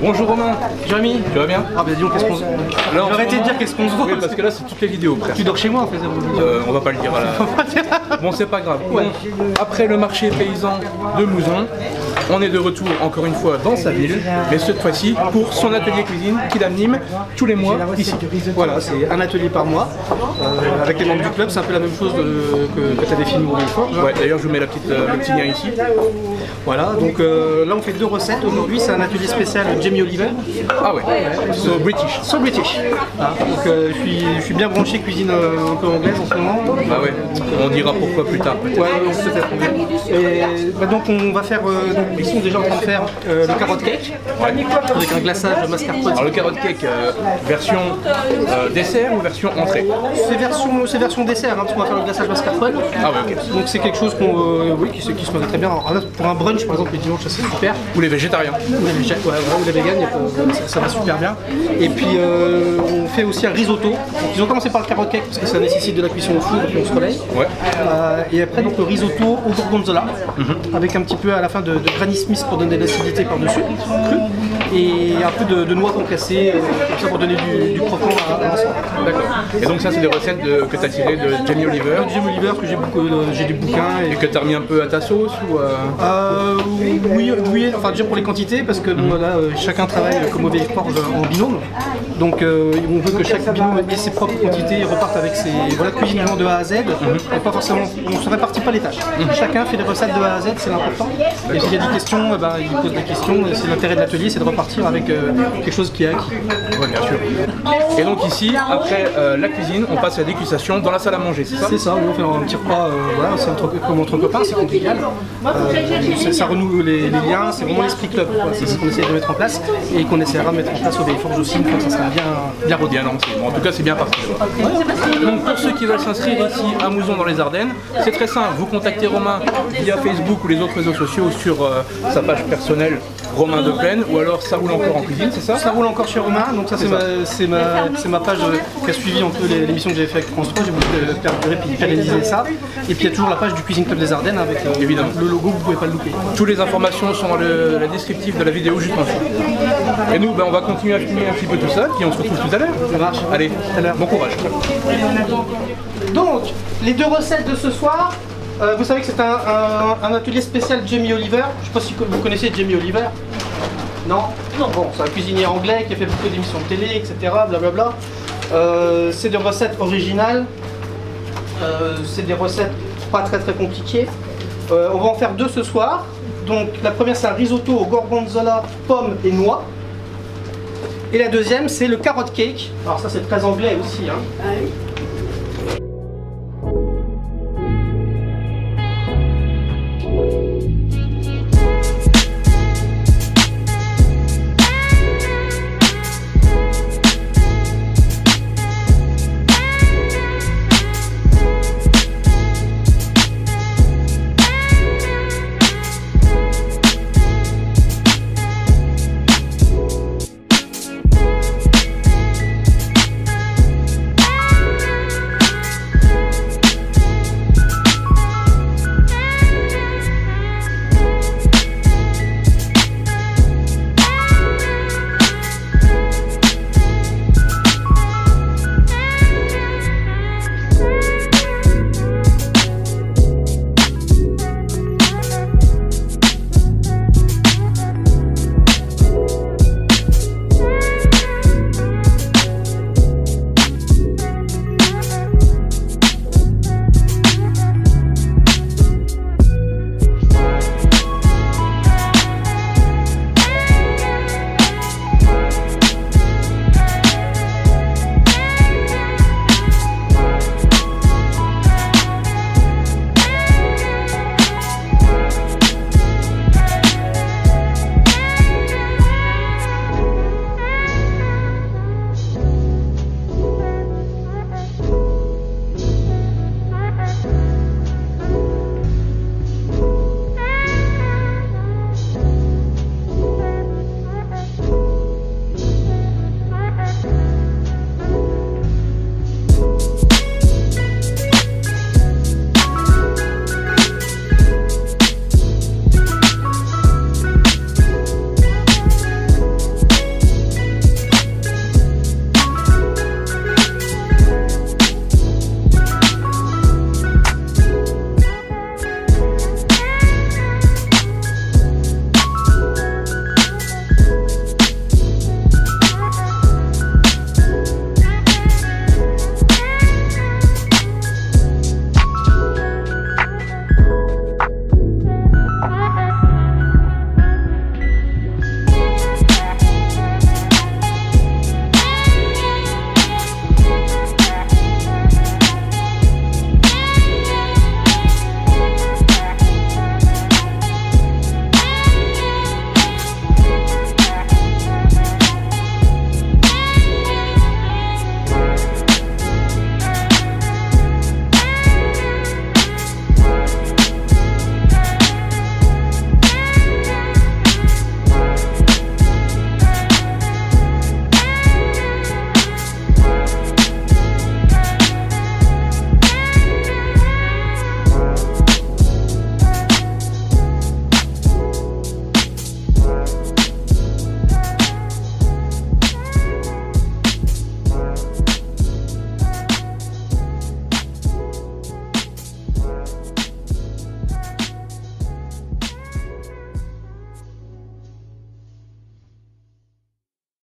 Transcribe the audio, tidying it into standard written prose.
Bonjour Romain. Jérémy, tu vas bien? Ah bah disons qu'est-ce qu'on se voit. Là, Arrêtez de dire qu'est-ce qu'on se voit. Oui, parce que là c'est toutes les vidéos. Tu dors chez moi en fait. On va pas le dire à la... Bon, c'est pas grave. Bon, après le marché paysan de Mouzon, on est de retour encore une fois dans sa ville, mais cette fois-ci pour son atelier cuisine qu'il anime tous les mois ici. Voilà, c'est un atelier par mois avec les membres du club. C'est un peu la même chose que tu as défini au Belfort. Ouais, d'ailleurs je vous mets le petit lien ici. Voilà, donc là on fait 2 recettes. Aujourd'hui c'est un atelier spécial Jamie Oliver. Ah ouais, so British. So British. Ah, donc je suis bien branché cuisine un peu anglaise en ce moment. Ah ouais, on dira pourquoi plus tard peut-être. Ouais, peut-être. Et bah, donc on va faire, ils sont déjà en train de faire le carrot cake avec un glaçage de mascarpone. Alors le carrot cake, version dessert ou version entrée? C'est version dessert, hein, parce qu'on va faire le glaçage mascarpone. Ah ouais, ok. Donc c'est quelque chose oui, qui se marie très bien. Alors, là, pour un brunch par exemple, les dimanches c'est super. Ou les végétariens. Ou les véganes, ça va super bien. Et puis on fait aussi un risotto. Donc, ils ont commencé par le carrot cake parce que ça nécessite de la cuisson au four et puis au soleil. Ouais. Et après donc le risotto au gorgonzola, avec un petit peu à la fin de Granny Smith pour donner de l'acidité par-dessus, cru, et un peu de noix concassées, comme ça pour donner du croquant à l'ensemble. D'accord. Et donc ça c'est des recettes que tu as tirées de Jamie Oliver. Jamie Oliver, que j'ai des bouquins. Et que tu as remis un peu à ta sauce ou oui, enfin déjà pour les quantités, parce que bon, là, chacun travaille comme au Belfort en binôme. Donc on veut que chaque binôme ait ses propres quantités et reparte avec ses cuisine de A à Z. Et pas forcément, on ne se répartit pas les tâches. Chacun fait des recettes de A à Z, c'est l'important. Et s'il y a des questions, il pose des questions. C'est l'intérêt de l'atelier, c'est de repartir avec quelque chose qui est acquis. Oui, bien sûr. Et donc ici, après la cuisine, on passe à la dégustation dans la salle à manger, c'est ça? C'est ça, on fait un petit repas, voilà, c'est comme entre copains, c'est convivial. Ça renoue les liens, c'est vraiment l'esprit club. C'est ce qu'on essaie de mettre en place et qu'on essaiera de mettre en place au Belfort aussi, une fois que ça sera bien rodé. Bon, en tout cas, c'est bien parti. Donc pour ceux qui veulent s'inscrire ici à Mouzon dans les Ardennes, c'est très simple. Vous contactez Romain via Facebook ou les autres réseaux sociaux sur sa page personnelle Romain de Plaine, ou alors ça roule encore en cuisine, c'est ça? Ça roule encore chez Romain, donc ça c'est ma page qui a suivi un peu l'émission que j'avais fait avec France 3, j'ai voulu perdurer puis pérenniser ça. Et puis il y a toujours la page du Cuisine Club des Ardennes avec évidemment le logo, vous pouvez pas le louper. Toutes les informations sont dans la descriptive de la vidéo juste en dessous. Et nous, on va continuer à filmer un petit peu tout ça, puis on se retrouve tout à l'heure. Ça marche. Allez, bon courage. Donc, les 2 recettes de ce soir, vous savez que c'est un atelier spécial Jamie Oliver. Je ne sais pas si vous connaissez Jamie Oliver. Non? Non. Bon, c'est un cuisinier anglais qui a fait beaucoup d'émissions de télé, etc. Blablabla. C'est des recettes originales. C'est des recettes pas très compliquées. On va en faire 2 ce soir. Donc, la première, c'est un risotto au gorgonzola, pommes et noix. Et la deuxième, c'est le carrot cake. Alors ça, c'est très anglais aussi. Hein.